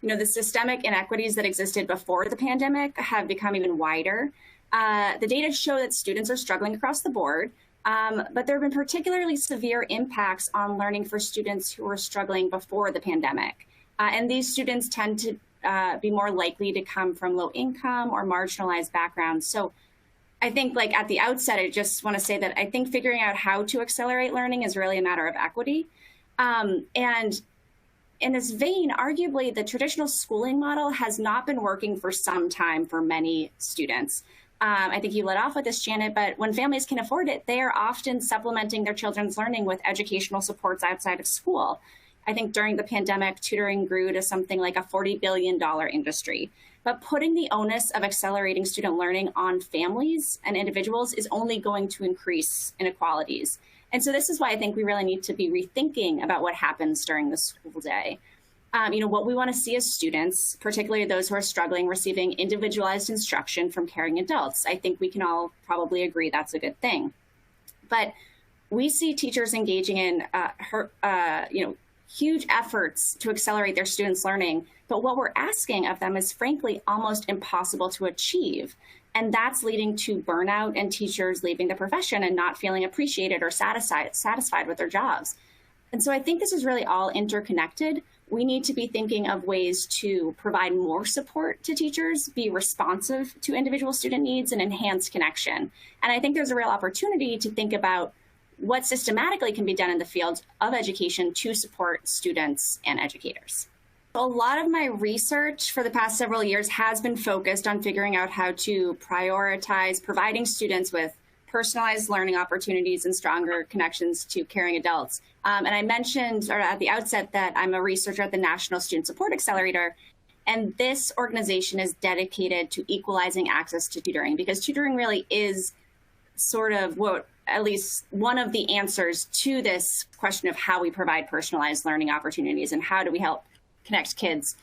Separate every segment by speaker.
Speaker 1: the systemic inequities that existed before the pandemic have become even wider. The data show that students are struggling across the board, but there have been particularly severe impacts on learning for students who were struggling before the pandemic. And these students tend to be more likely to come from low income or marginalized backgrounds. So I think at the outset, I just want to say that I think figuring out how to accelerate learning is really a matter of equity. And in this vein, arguably, the traditional schooling model has not been working for some time for many students. I think you led off with this, Janet, but when families can afford it, they are often supplementing their children's learning with educational supports outside of school. I think during the pandemic, tutoring grew to something like a $40 billion industry. But putting the onus of accelerating student learning on families and individuals is only going to increase inequalities. And so this is why I think we really need to be rethinking about what happens during the school day. What we want to see as students, particularly those who are struggling, receiving individualized instruction from caring adults. I think we can all probably agree that's a good thing. But we see teachers engaging in huge efforts to accelerate their students' learning. But what we're asking of them is frankly almost impossible to achieve. And that's leading to burnout and teachers leaving the profession and not feeling appreciated or satisfied with their jobs. And so I think this is really all interconnected. We need to be thinking of ways to provide more support to teachers, be responsive to individual student needs, and enhance connection. And I think there's a real opportunity to think about what systematically can be done in the field of education to support students and educators. A lot of my research for the past several years has been focused on figuring out how to prioritize providing students with personalized learning opportunities and stronger connections to caring adults. And I mentioned at the outset that I'm a researcher at the National Student Support Accelerator, and this organization is dedicated to equalizing access to tutoring, because tutoring really is sort of at least one of the answers to this question of how we provide personalized learning opportunities and how do we help connect kids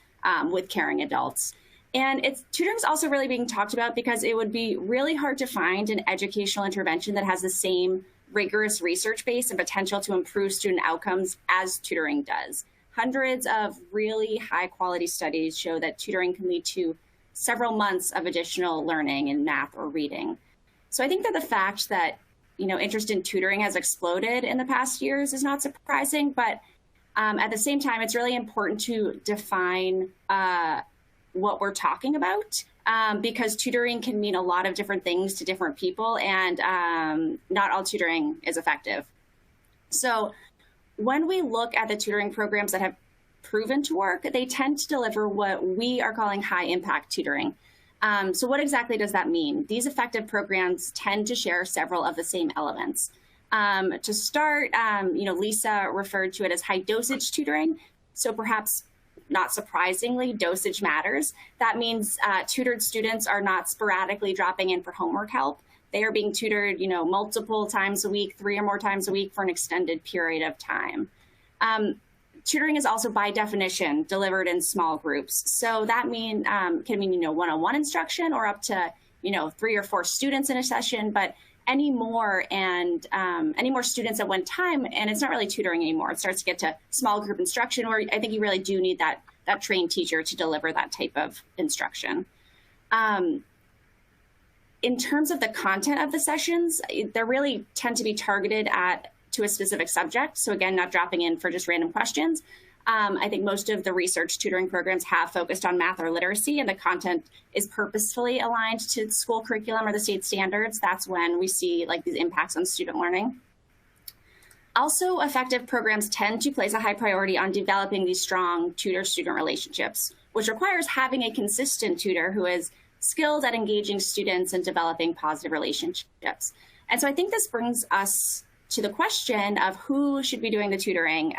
Speaker 1: with caring adults. And tutoring is also really being talked about because it would be really hard to find an educational intervention that has the same rigorous research base and potential to improve student outcomes as tutoring does. Hundreds of really high quality studies show that tutoring can lead to several months of additional learning in math or reading. So I think that the fact that interest in tutoring has exploded in the past years is not surprising, but at the same time, it's really important to define what we're talking about, because tutoring can mean a lot of different things to different people, and not all tutoring is effective. So when we look at the tutoring programs that have proven to work, they tend to deliver what we are calling high impact tutoring. So what exactly does that mean? These effective programs tend to share several of the same elements. To start, Lisa referred to it as high dosage tutoring. So perhaps not surprisingly, dosage matters. That means tutored students are not sporadically dropping in for homework help. They are being tutored, multiple times a week, 3 or more times a week for an extended period of time. Tutoring is also by definition delivered in small groups. So that can mean, one-on-one instruction or up to, 3 or 4 students in a session, but any more students at one time, and it's not really tutoring anymore. It starts to get to small group instruction, where I think you really do need that trained teacher to deliver that type of instruction. In terms of the content of the sessions, they really tend to be targeted to a specific subject. So again, not dropping in for just random questions. I think most of the research tutoring programs have focused on math or literacy, and the content is purposefully aligned to the school curriculum or the state standards. That's when we see these impacts on student learning. Also, effective programs tend to place a high priority on developing these strong tutor-student relationships, which requires having a consistent tutor who is skilled at engaging students and developing positive relationships. And so I think this brings us to the question of who should be doing the tutoring.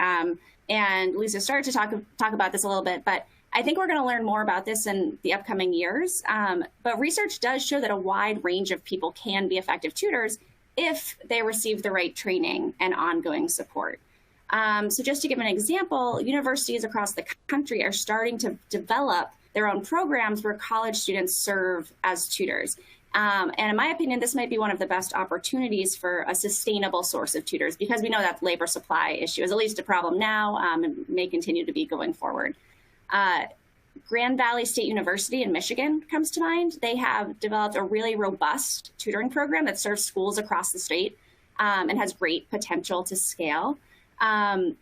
Speaker 1: And Lisa started to talk about this a little bit, but I think we're going to learn more about this in the upcoming years. But research does show that a wide range of people can be effective tutors if they receive the right training and ongoing support. So just to give an example, universities across the country are starting to develop their own programs where college students serve as tutors. And in my opinion, this might be one of the best opportunities for a sustainable source of tutors, because we know that labor supply issue is at least a problem now and may continue to be going forward. Grand Valley State University in Michigan comes to mind. They have developed a really robust tutoring program that serves schools across the state and has great potential to scale. And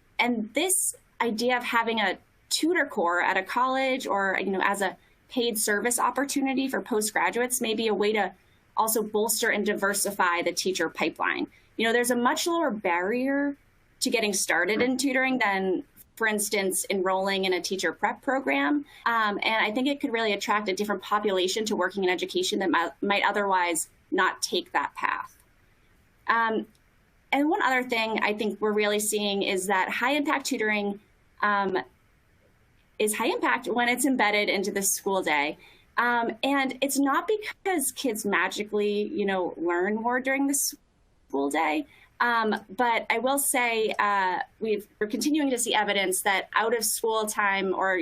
Speaker 1: this idea of having a tutor corps at a college or, as a paid service opportunity for postgraduates may be a way to also bolster and diversify the teacher pipeline. There's a much lower barrier to getting started in tutoring than, for instance, enrolling in a teacher prep program. And I think it could really attract a different population to working in education that might otherwise not take that path. And one other thing I think we're really seeing is that high impact tutoring is high impact when it's embedded into the school day. And it's not because kids magically, learn more during the school day. But I will say we're continuing to see evidence that out of school time or,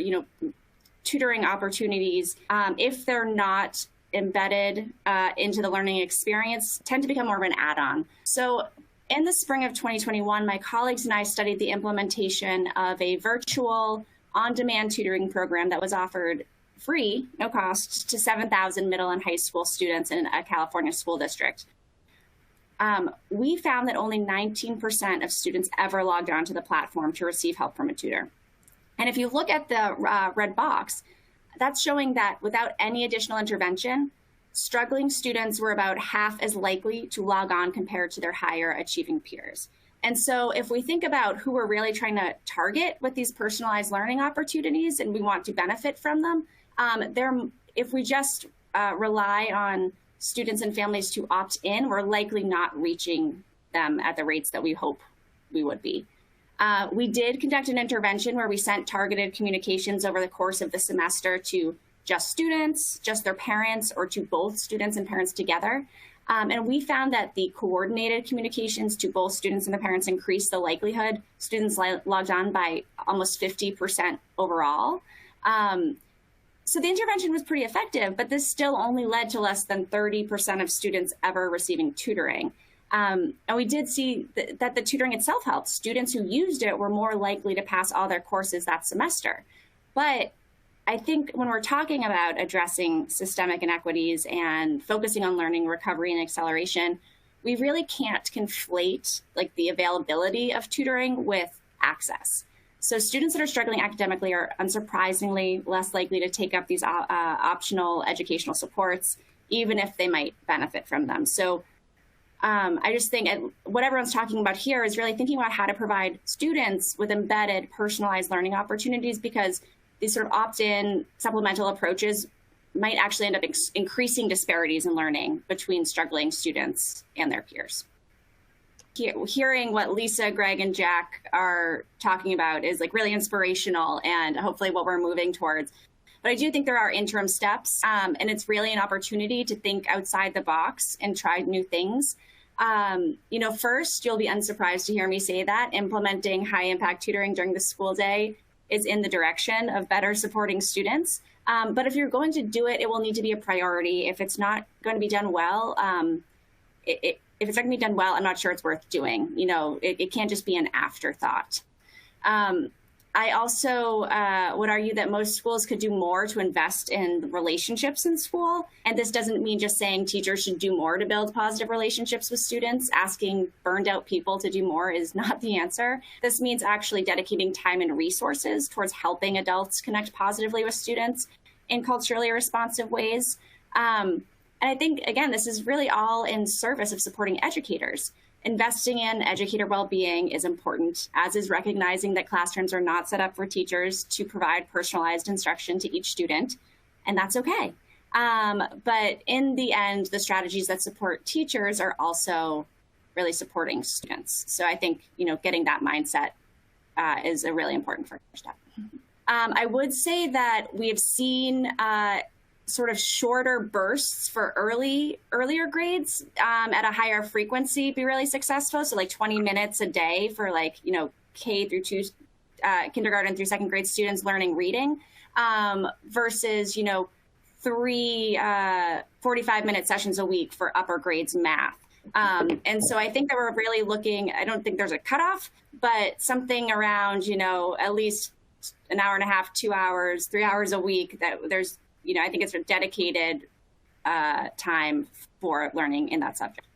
Speaker 1: tutoring opportunities, if they're not embedded into the learning experience, tend to become more of an add-on. So in the spring of 2021, my colleagues and I studied the implementation of a virtual on-demand tutoring program that was offered free, no cost, to 7,000 middle and high school students in a California school district. We found that only 19% of students ever logged onto the platform to receive help from a tutor. And if you look at the red box, that's showing that without any additional intervention, struggling students were about half as likely to log on compared to their higher achieving peers. And so if we think about who we're really trying to target with these personalized learning opportunities and we want to benefit from them, if we just rely on students and families to opt in, we're likely not reaching them at the rates that we hope we would be. We did conduct an intervention where we sent targeted communications over the course of the semester to just students, just their parents, or to both students and parents together. And we found that the coordinated communications to both students and the parents increased the likelihood students logged on by almost 50% overall. So the intervention was pretty effective, but this still only led to less than 30% of students ever receiving tutoring. And we did see that the tutoring itself helped. Students who used it were more likely to pass all their courses that semester. But I think when we're talking about addressing systemic inequities and focusing on learning, recovery, and acceleration, we really can't conflate the availability of tutoring with access. So students that are struggling academically are unsurprisingly less likely to take up these optional educational supports, even if they might benefit from them. So I just think what everyone's talking about here is really thinking about how to provide students with embedded personalized learning opportunities, because these sort of opt-in supplemental approaches might actually end up increasing disparities in learning between struggling students and their peers. Hearing what Lisa, Greg, and Jack are talking about is really inspirational and hopefully what we're moving towards. But I do think there are interim steps, and it's really an opportunity to think outside the box and try new things. First, you'll be unsurprised to hear me say that implementing high impact tutoring during the school day is in the direction of better supporting students. But if you're going to do it, it will need to be a priority. If it's not going to be done well, if it's not going to be done well, I'm not sure it's worth doing. It can't just be an afterthought. I also would argue that most schools could do more to invest in relationships in school. And this doesn't mean just saying teachers should do more to build positive relationships with students. Asking burned out people to do more is not the answer. This means actually dedicating time and resources towards helping adults connect positively with students in culturally responsive ways. And I think, again, this is really all in service of supporting educators. Investing in educator well-being is important, as is recognizing that classrooms are not set up for teachers to provide personalized instruction to each student, and that's okay. But in the end, the strategies that support teachers are also really supporting students. So I think, getting that mindset is a really important first step. I would say that we have seen sort of shorter bursts for earlier grades at a higher frequency be really successful. So 20 minutes a day for K through 2, kindergarten through second grade students learning reading versus, 3 45-minute sessions a week for upper grades math. And so I think that we're really looking, I don't think there's a cutoff, but something around, at least an hour and a half, 2 hours, 3 hours a week, that there's, I think it's a dedicated time for learning in that subject.